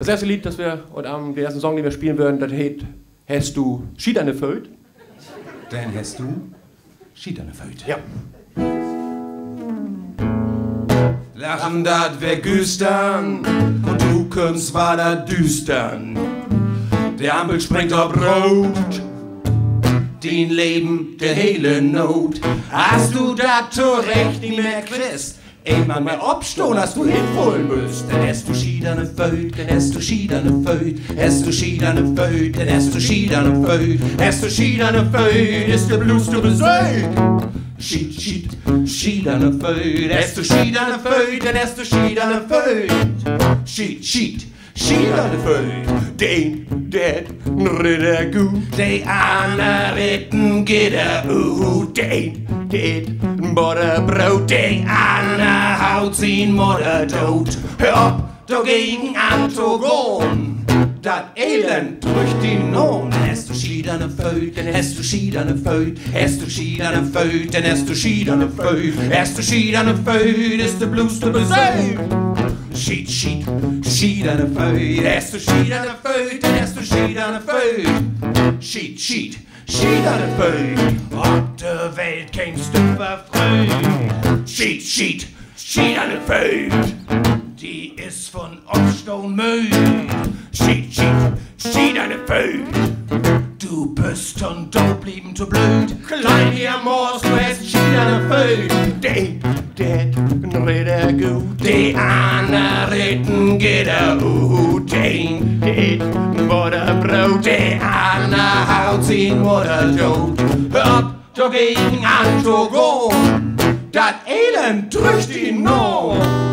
Das erste Lied, das wir heute Abend, den ersten Song, den wir spielen würden, das heißt Hast du Schied an der Föt? Dann hast du Schied an der Föt. Ja. Lachen, dat wär güstern und du kommst weiter düstern. Der Ampel springt auf Rot, dein Leben, der hele Not. Hast du dat zurecht nicht mehr Christ? Einmal mehr abstehen, als du hinfallen müsst. Dann hast du Schied an der Föt, dann hast du Schied an der Föt, hast du Schied an der Föt, dann hast du Schied an der Föt, hast du Schied an der Föt, ist der Blues du besägt. Schied, Schied, Schied an der Föt, hast du Schied an der Föt, dann hast du Schied an der Föt. Schied, Schied, Schied an der Föt, den, det, ritter gut, de anderen geht den, det, Butterbrot, de andere haut sin Mutter tot. Hör auf, dagegen anzugehen, dat Elend durch die Norm. Dann hast du Schied an der Föt, dann hast du Schied an der Föt, hast du Schied an der Föt, dann hast du Schied an der Föt, hast du Schied an der Föt, ist der Blues zu besägt. Schied, Schied, Schied an der Föt, hast du Schied an der Föt, dann hast du Schied an der Föt. Schied, Schied, Schied an der Föt, ob der Welt kennst du verfrüht. Schied, Schied, Schied an der Föt, die ist von Aufstehen müde. Schied, Schied, Schied an der Föt, du bist und du blieben zu blöd. Klein hier Moors, du hast Schied an der Föt, den, det, ritter gut, die anderen geht den, det, Butterbrot, die andere haut sin Mutter tot. Hör ab, dagegen anzugehen, dat Elend durch die Not.